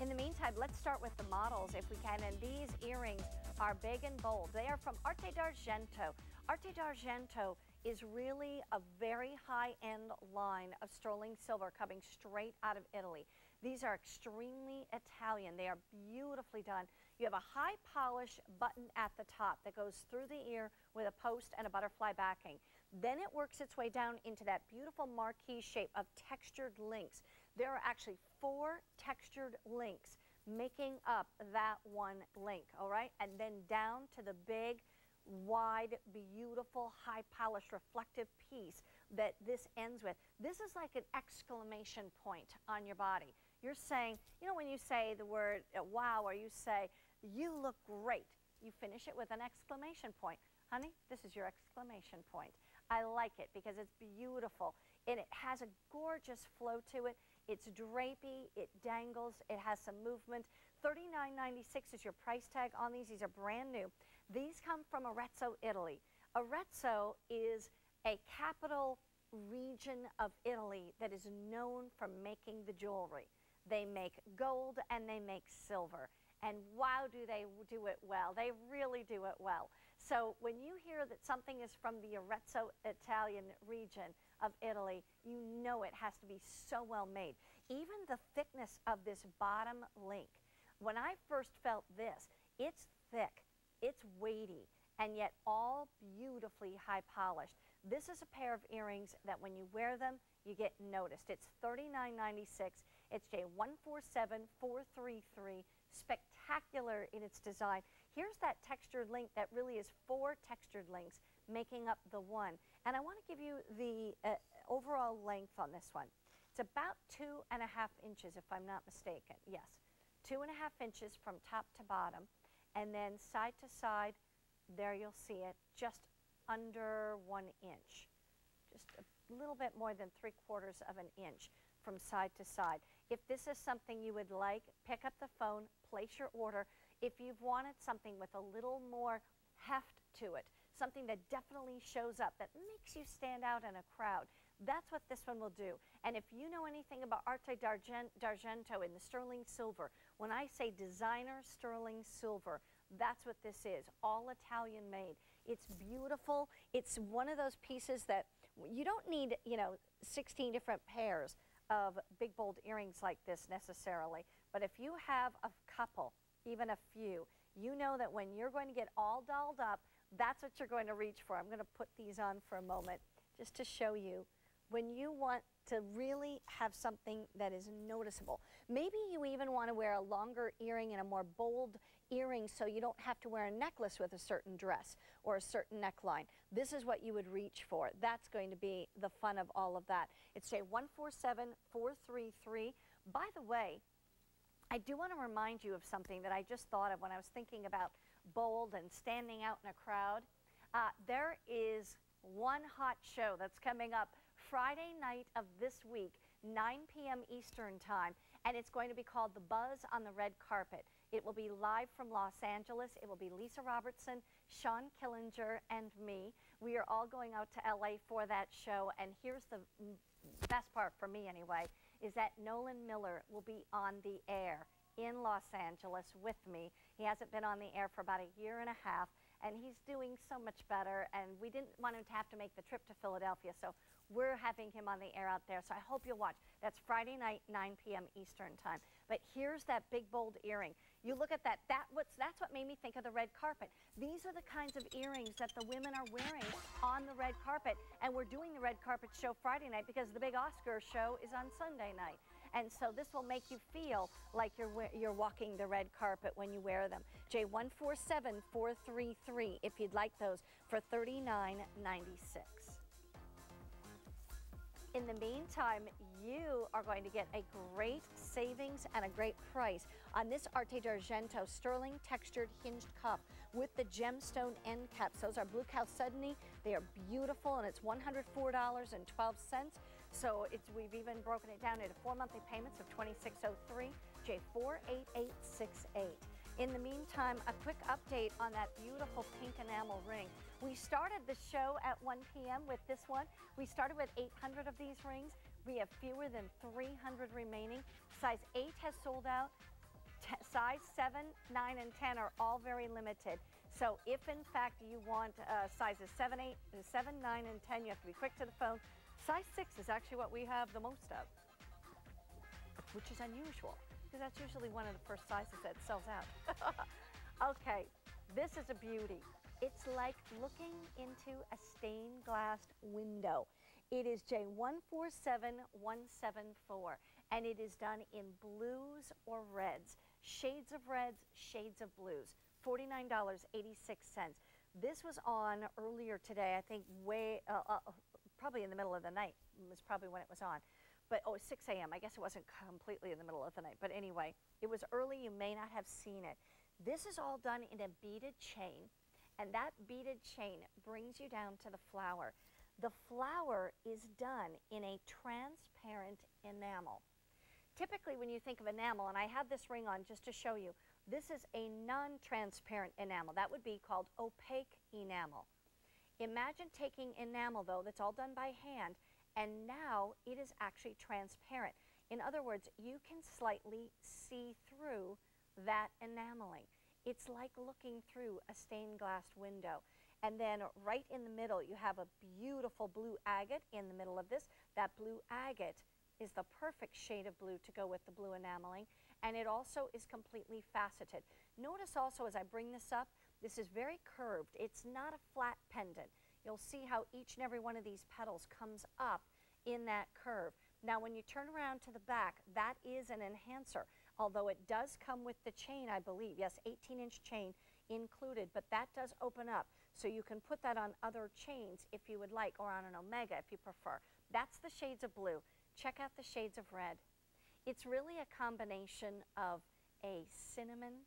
In the meantime, let's start with the models if we can, and these earrings are big and bold. They are from Arte d'Argento. Arte d'Argento is really a very high-end line of sterling silver coming straight out of Italy. These are extremely Italian. They are beautifully done. You have a high polish button at the top that goes through the ear with a post and a butterfly backing. Then it works its way down into that beautiful marquee shape of textured links. There are actually 4 textured links making up that one link, all right? And then down to the big, wide, beautiful, high polished, reflective piece that this ends with. This is like an exclamation point on your body. You're saying, you know, when you say the word wow, or you say, you look great, you finish it with an exclamation point. Honey, this is your exclamation point. I like it because it's beautiful. And it has a gorgeous flow to it. It's drapey, it dangles, it has some movement. $39.96 is your price tag on these. These are brand new. These come from Arezzo, Italy. Arezzo is a capital region of Italy that is known for making the jewelry. They make gold and they make silver. And wow, do they do it well. They really do it well. So when you hear that something is from the Arezzo Italian region of Italy, you know it has to be so well made. Even the thickness of this bottom link. When I first felt this, it's thick, it's weighty, and yet all beautifully high polished. This is a pair of earrings that when you wear them, you get noticed. It's $39.96. It's J147433. Spectacular in its design. Here's that textured link that really is 4 textured links making up the one. And I want to give you the overall length on this one. It's about 2.5 inches, if I'm not mistaken. Yes, 2.5 inches from top to bottom. And then side to side, there you'll see it, just under 1 inch. Just a little bit more than 3/4 of an inch from side to side. If this is something you would like, pick up the phone, place your order. If you've wanted something with a little more heft to it, something that definitely shows up, that makes you stand out in a crowd, that's what this one will do. And if you know anything about Arte d'Argento in the sterling silver, when I say designer sterling silver, that's what this is, all Italian made. It's beautiful. It's one of those pieces that you don't need, you know, 16 different pairs of big bold earrings like this necessarily. But if you have a couple, even a few, you know that when you're going to get all dolled up, that's what you're going to reach for. I'm going to put these on for a moment just to show you. When you want to really have something that is noticeable, maybe you even want to wear a longer earring and a more bold earring so you don't have to wear a necklace with a certain dress or a certain neckline. This is what you would reach for. That's going to be the fun of all of that. It's J147433. By the way, I do want to remind you of something that I just thought of when I was thinking about bold and standing out in a crowd. There is one hot show that's coming up Friday night of this week, 9 p.m. Eastern Time, and it's going to be called The Buzz on the Red Carpet. It will be live from Los Angeles. It will be Lisa Robertson, Sean Killinger, and me. We are all going out to LA for that show, and here's the best part for me anyway, is that Nolan Miller will be on the air in Los Angeles with me. He hasn't been on the air for about 1.5 years, and he's doing so much better, and we didn't want him to have to make the trip to Philadelphia, so we're having him on the air out there, so I hope you'll watch. That's Friday night, 9 p.m. Eastern Time. But here's that big, bold earring. You look at that. That's what made me think of the red carpet. These are the kinds of earrings that the women are wearing on the red carpet, and we're doing the red carpet show Friday night because the big Oscar show is on Sunday night. And so this will make you feel like you're walking the red carpet when you wear them. J147433 if you'd like those for $39.96. In the meantime, you are going to get a great savings and a great price on this Arte d'Argento sterling textured hinged cup with the gemstone end caps. Those are Blue Chalcedony. They are beautiful, and it's $104.12. So we've even broken it down into 4 monthly payments of $26.03, J48868. In the meantime, a quick update on that beautiful pink enamel ring. We started the show at 1 p.m. with this one. We started with 800 of these rings. We have fewer than 300 remaining. Size 8 has sold out. Size 7, 9, and 10 are all very limited. So if, in fact, you want sizes 7, 9, and 10, you have to be quick to the phone. Size 6 is actually what we have the most of, which is unusual, because that's usually one of the first sizes that sells out. Okay, this is a beauty. It's like looking into a stained glass window. It is J147174, and it is done in blues or reds. Shades of reds, shades of blues. $49.86. This was on earlier today, I think probably in the middle of the night was probably when it was on. But, 6 a.m. I guess it wasn't completely in the middle of the night. But anyway, it was early. You may not have seen it. This is all done in a beaded chain, and that beaded chain brings you down to the flower. The flower is done in a transparent enamel. Typically, when you think of enamel, and I have this ring on just to show you, this is a non-transparent enamel. That would be called opaque enamel. Imagine taking enamel, though, that's all done by hand, and now it is actually transparent. In other words, you can slightly see through that enameling. It's like looking through a stained glass window. And then right in the middle, you have a beautiful blue agate in the middle of this. That blue agate is the perfect shade of blue to go with the blue enameling. And it also is completely faceted. Notice also as I bring this up, this is very curved. It's not a flat pendant. You'll see how each and every one of these petals comes up in that curve. Now when you turn around to the back, that is an enhancer, although it does come with the chain, I believe. Yes, 18-inch chain included, but that does open up. So you can put that on other chains if you would like, or on an omega if you prefer. That's the shades of blue. Check out the shades of red. It's really a combination of a cinnamon,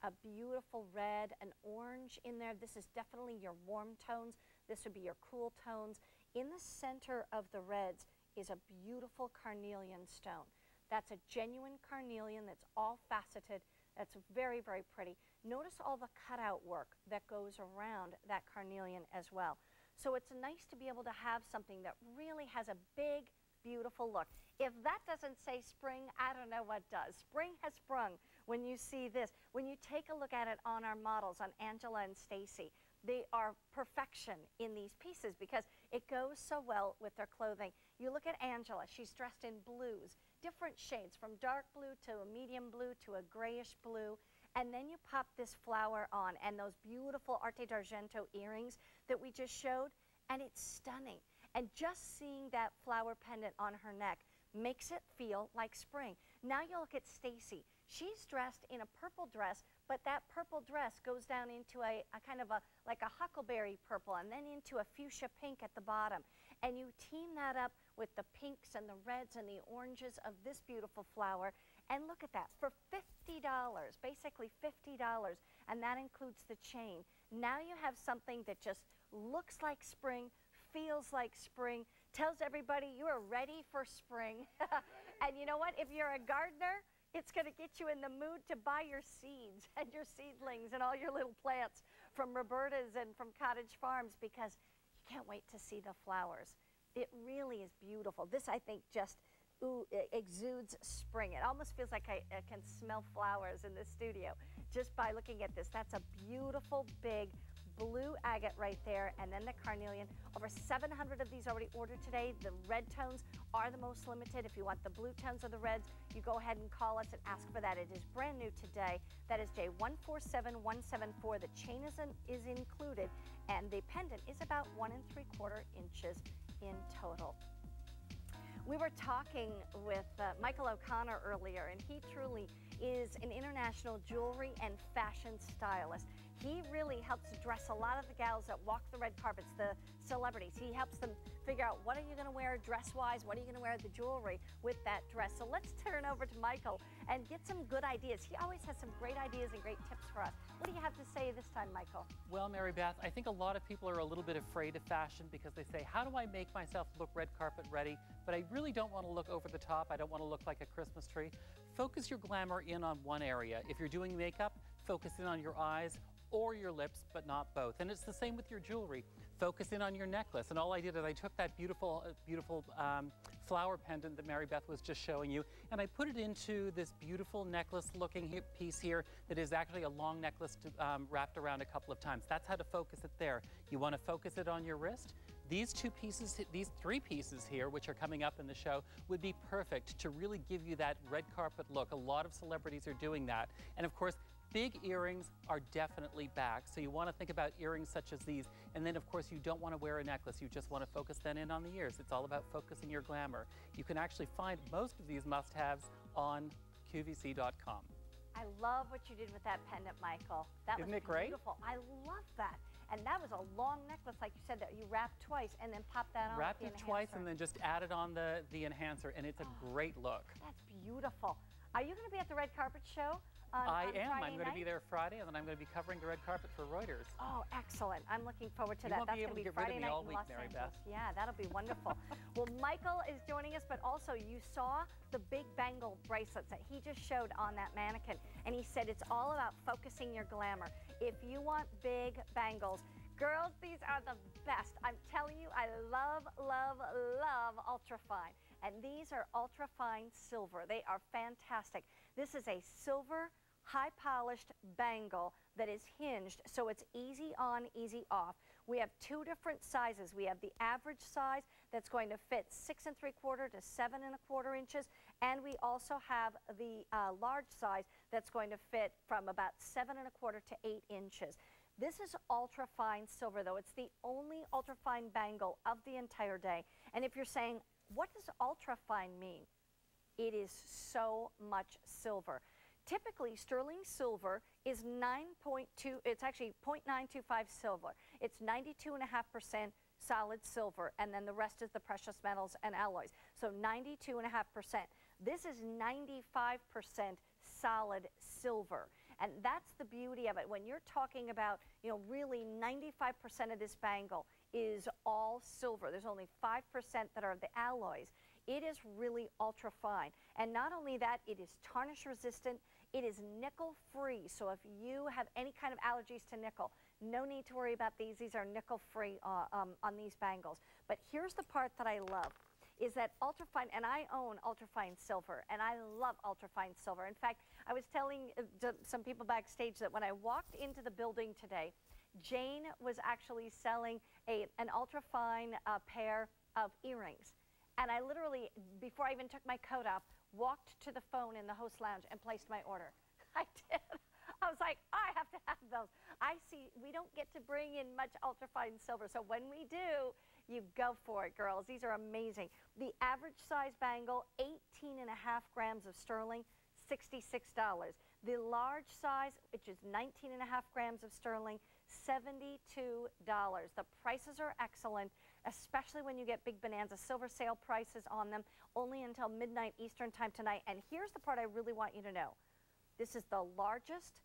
a beautiful red, an orange in there. This is definitely your warm tones. This would be your cool tones. In the center of the reds is a beautiful carnelian stone. That's a genuine carnelian that's all faceted. That's very, very pretty. Notice all the cutout work that goes around that carnelian as well. So it's nice to be able to have something that really has a big, beautiful look. If that doesn't say spring, I don't know what does. Spring has sprung when you see this. When you take a look at it on our models, on Angela and Staci, they are perfection in these pieces because it goes so well with their clothing. You look at Angela, she's dressed in blues, different shades from dark blue to a medium blue to a grayish blue. And then you pop this flower on and those beautiful arte d'argento earrings that we just showed, and it's stunning. And just seeing that flower pendant on her neck makes it feel like spring. Now you look at Staci. She's dressed in a purple dress, but that purple dress goes down into a kind of like a huckleberry purple and then into a fuchsia pink at the bottom. And you team that up with the pinks and the reds and the oranges of this beautiful flower. And look at that, for $50, basically $50, and that includes the chain. Now you have something that just looks like spring, feels like spring, tells everybody you are ready for spring. And you know what? If you're a gardener, it's going to get you in the mood to buy your seeds and your seedlings and all your little plants from Roberta's and from Cottage Farms, because you can't wait to see the flowers. It really is beautiful. This, I think, just exudes spring. It almost feels like I can smell flowers in this studio just by looking at this. That's a beautiful, big blue agate right there, and then the carnelian. Over 700 of these already ordered today. The red tones are the most limited. If you want the blue tones or the reds, you go ahead and call us and ask for that. It is brand new today. That is J147174. The chain is included, and the pendant is about 1 3/4 inches in total. We were talking with Michael O'Connor earlier, and he truly is an international jewelry and fashion stylist. He really helps dress a lot of the gals that walk the red carpets, the celebrities. He helps them figure out, what are you going to wear dress-wise? What are you going to wear the jewelry with that dress? So let's turn over to Michael and get some good ideas. He always has some great ideas and great tips for us. What do you have to say this time, Michael? Well, Mary Beth, I think a lot of people are a little bit afraid of fashion because they say, how do I make myself look red carpet ready? But I really don't want to look over the top. I don't want to look like a Christmas tree. Focus your glamour in on one area. If you're doing makeup, focus in on your eyes or your lips, but not both. And it's the same with your jewelry. Focus in on your necklace. And all I did is I took that beautiful flower pendant that Mary Beth was just showing you, and I put it into this beautiful necklace looking piece here that is actually a long necklace wrapped around a couple of times. That's how to focus it there. You want to focus it on your wrist. These two pieces, these three pieces here, which are coming up in the show, would be perfect to really give you that red carpet look. A lot of celebrities are doing that. And of course, Big earrings are definitely back, so you want to think about earrings such as these. And then, of course, you don't want to wear a necklace. You just want to focus then in on the ears. It's all about focusing your glamour. You can actually find most of these must-haves on QVC.com. I love what you did with that pendant, Michael. That Isn't was it great? Beautiful. I love that. And that was a long necklace, like you said, that you wrapped twice and then popped that on. Wrapped it twice and then just added on the enhancer, and it's a great look. That's beautiful. Are you going to be at the red carpet show? I am. Friday I'm going to be there Friday, and then I'm going to be covering the red carpet for Reuters. Oh, excellent. I'm looking forward to You that. won't That's be going able to to be get rid of Friday me night all in week, Los Mary Angeles. Beth. Yeah, that'll be wonderful. Well, Michael is joining us, but also you saw the big bangle bracelets that he just showed on that mannequin, and he said it's all about focusing your glamour. If you want big bangles, girls, these are the best. I'm telling you, I love, love, love ultrafine. And these are ultrafine silver. They are fantastic. This is a silver, high-polished bangle that is hinged, so it's easy on, easy off. We have two different sizes. We have the average size that's going to fit 6 3/4 to 7 1/4 inches, and we also have the large size that's going to fit from about 7 1/4 to 8 inches. This is ultrafine silver, though. It's the only ultrafine bangle of the entire day. And if you're saying, what does ultrafine mean? It is so much silver. Typically, sterling silver is 9.2, it's actually 0.925 silver. It's 92.5% solid silver, and then the rest is the precious metals and alloys. So 92.5%. This is 95% solid silver. And that's the beauty of it. When you're talking about, you know, really 95% of this bangle is all silver. There's only 5% that are the alloys. It is really ultra fine. And not only that, it is tarnish resistant. It is nickel free. So if you have any kind of allergies to nickel, no need to worry about these. These are nickel free on these bangles. But here's the part that I love, is that ultrafine, and I own ultrafine silver, and I love ultrafine silver. In fact, I was telling some people backstage that when I walked into the building today, Jane was actually selling an ultrafine pair of earrings. And I literally, before I even took my coat off, walked to the phone in the host lounge and placed my order. I did. I was like, I have to have those. I see we don't get to bring in much ultrafine silver, so when we do, you go for it, girls. These are amazing. The average size bangle, 18.5 grams of sterling, $66. The large size, which is 19.5 grams of sterling, $72. The prices are excellent, especially when you get big Bonanza silver sale prices on them, only until midnight Eastern time tonight. And here's the part I really want you to know. This is the largest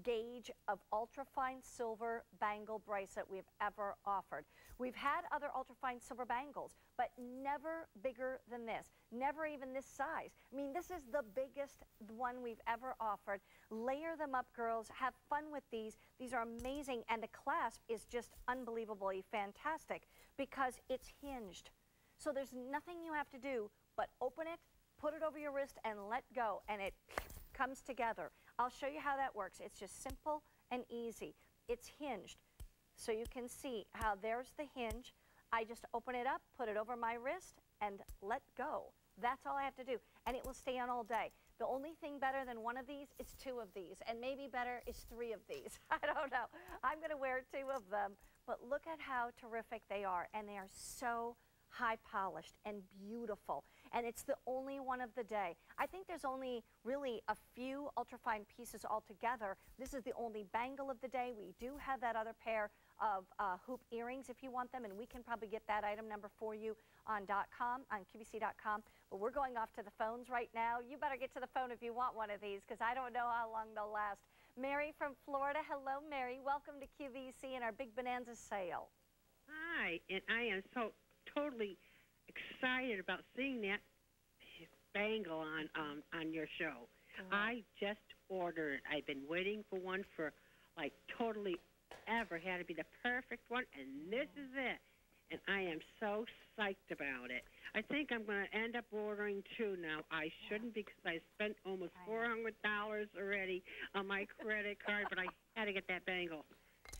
gauge of ultrafine silver bangle bracelet we've ever offered. We've had other ultrafine silver bangles, but never bigger than this, never even this size. I mean, this is the biggest one we've ever offered. Layer them up, girls. Have fun with these. These are amazing, and the clasp is just unbelievably fantastic because it's hinged. So there's nothing you have to do but open it, put it over your wrist, and let go, and it comes together. I'll show you how that works. It's just simple and easy. It's hinged. So you can see how there's the hinge. I just open it up, put it over my wrist, and let go. That's all I have to do, and it will stay on all day. The only thing better than one of these is 2 of these, and maybe better is 3 of these. I don't know. I'm going to wear 2 of them, but look at how terrific they are, and they are so high polished and beautiful, and it's the only one of the day. I think there's only really a few ultrafine pieces altogether. This is the only bangle of the day. We do have that other pair of hoop earrings if you want them, and we can probably get that item number for you on QVC.com. But we're going off to the phones right now. You better get to the phone if you want one of these, because I don't know how long they'll last. Mary from Florida. Hello, Mary. Welcome to QVC and our Big Bonanza sale. Hi, and I am so totally excited about seeing that bangle on your show. I just ordered. I've been waiting for one for like totally ever. Had to be the perfect one, and this is it. And I am so psyched about it. I think I'm going to end up ordering 2 now. I shouldn't because I spent almost $400 already on my credit card, but I had to get that bangle.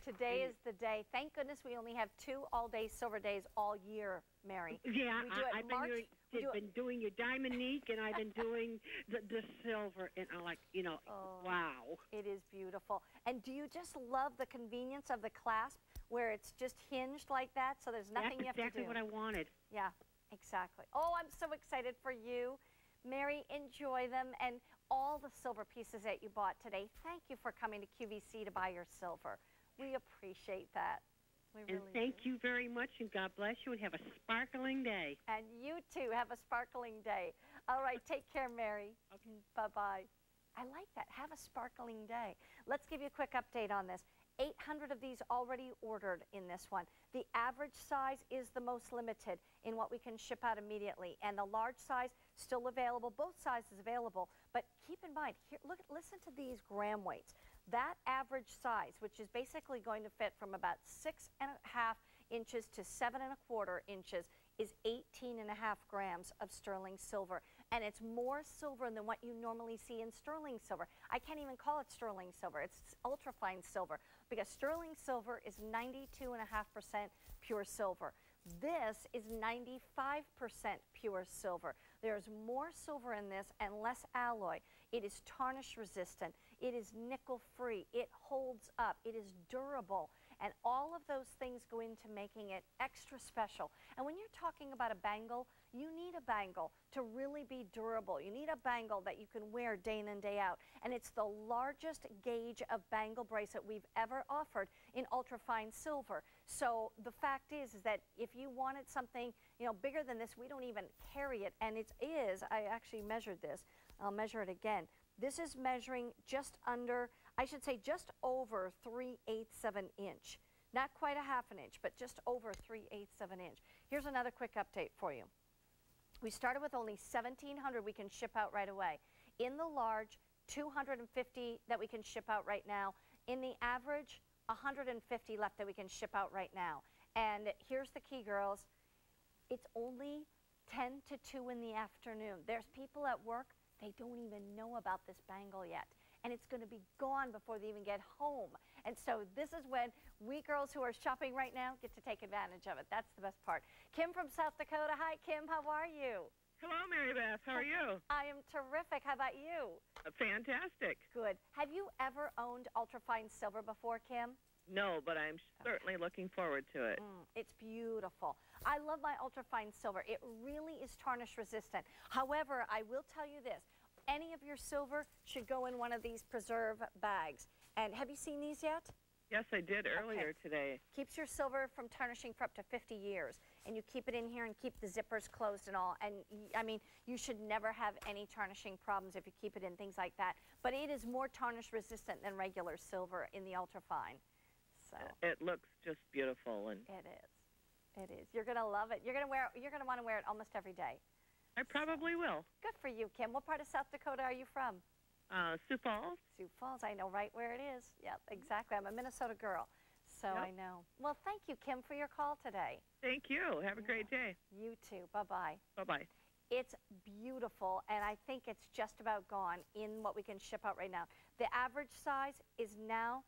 Today is the day. Thank goodness we only have 2 all-day silver days all year, Mary. Yeah, I've been doing your Diamond Neek, and I've been doing the silver, and I'm like, you know, wow. It is beautiful. And do you just love the convenience of the clasp where it's just hinged like that, so there's nothing you have to do? That's exactly what I wanted. Yeah, exactly. Oh, I'm so excited for you. Mary, enjoy them. And all the silver pieces that you bought today, thank you for coming to QVC to buy your silver. We appreciate that. We and really thank do. you very much, and God bless you, and have a sparkling day. And you too, have a sparkling day. All right, take care, Mary. Okay. Bye-bye. I like that. Have a sparkling day. Let's give you a quick update on this. 800 of these already ordered in this one. The average size is the most limited in what we can ship out immediately, and the large size still available. Both sizes available, but keep in mind, here, listen to these gram weights. That average size, which is basically going to fit from about 6.5 inches to 7.25 inches, is 18.5 grams of sterling silver. And it's more silver than what you normally see in sterling silver. I can't even call it sterling silver. It's ultrafine silver, because sterling silver is 92.5% pure silver. This is 95% pure silver. There's more silver in this and less alloy. It is tarnish resistant. It is nickel free. It holds up. It is durable. And all of those things go into making it extra special. And when you're talking about a bangle, you need a bangle to really be durable. You need a bangle that you can wear day in and day out. And it's the largest gauge of bangle bracelet we've ever offered in ultrafine silver. So the fact is that if you wanted something, you know, bigger than this, we don't even carry it. And it is, I actually measured this. I'll measure it again. This is measuring just under, I should say just over 3/8 of an inch. Not quite a half an inch, but just over 3/8 of an inch. Here's another quick update for you. We started with only 1,700 we can ship out right away. In the large, 250 that we can ship out right now. In the average, 150 left that we can ship out right now. And here's the key, girls. It's only 10 to 2 in the afternoon. There's people at work, they don't even know about this bangle yet. And it's going to be gone before they even get home. And so this is when we girls who are shopping right now get to take advantage of it. That's the best part. Kim from South Dakota. Hi, Kim. How are you? Hello, Mary Beth. How are you? I am terrific. How about you? Fantastic. Good. Have you ever owned ultrafine silver before, Kim? No, but I'm certainly looking forward to it. It's beautiful. I love my ultrafine silver. It really is tarnish resistant. However, I will tell you this. Any of your silver should go in one of these preserve bags. And have you seen these yet? Yes, I did earlier today. Keeps your silver from tarnishing for up to 50 years. And you keep it in here and keep the zippers closed and all. And I mean, you should never have any tarnishing problems if you keep it in, things like that. But it is more tarnish resistant than regular silver in the ultrafine. So it looks just beautiful, and it is. It is. You're gonna love it. You're gonna want to wear it almost every day. I probably will. Good for you, Kim. What part of South Dakota are you from? Sioux Falls. Sioux Falls. I know right where it is. Yep, exactly. I'm a Minnesota girl, so I know. Well, thank you, Kim, for your call today. Thank you. Have a great day. You too. Bye-bye. Bye-bye. It's beautiful, and I think it's just about gone in what we can ship out right now. The average size is now,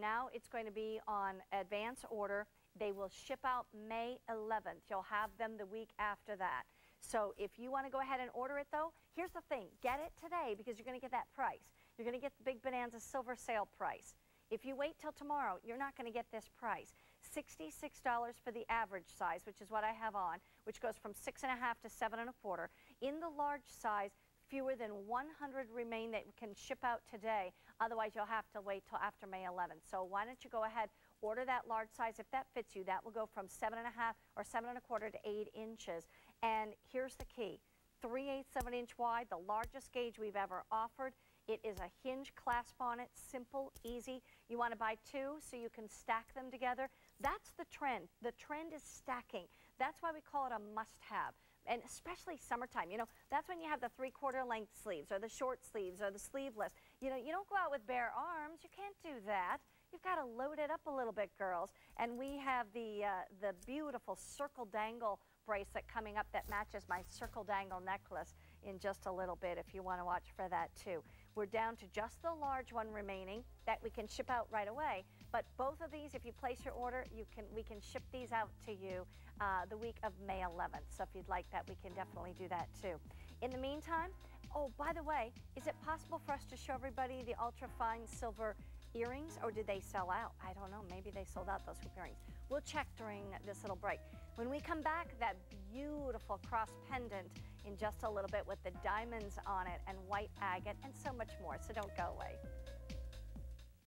now it's going to be on advance order. They will ship out May 11th. You'll have them the week after that. So if you want to go ahead and order it, though, here's the thing. Get it today because you're going to get that price. You're going to get the big Bonanza silver sale price. If you wait till tomorrow, you're not going to get this price. $66 for the average size, which is what I have on, which goes from 6.5 to 7.25. In the large size, fewer than 100 remain that can ship out today. Otherwise, you'll have to wait till after May 11th. So why don't you go ahead, order that large size. If that fits you, that will go from 7.5 or 7.25 to 8 inches. And here's the key. 3/8 of an inch wide, the largest gauge we've ever offered. It is a hinge clasp on it, simple, easy. You want to buy two so you can stack them together. That's the trend. The trend is stacking. That's why we call it a must-have. And especially summertime, you know, that's when you have the 3/4 length sleeves or the short sleeves or the sleeveless. You know, you don't go out with bare arms. You can't do that. You've got to load it up a little bit, girls. And we have the beautiful circle dangle bracelet coming up that matches my circle dangle necklace in just a little bit if you want to watch for that too. We're down to just the large one remaining that we can ship out right away. But both of these, if you place your order, we can ship these out to you the week of May 11th. So if you'd like that, we can definitely do that too. In the meantime, oh, by the way, is it possible for us to show everybody the ultra fine silver earrings, or did they sell out? I don't know. Maybe they sold out those hoop earrings. We'll check during this little break. When we come back, that beautiful cross pendant in just a little bit with the diamonds on it and white agate and so much more. So don't go away.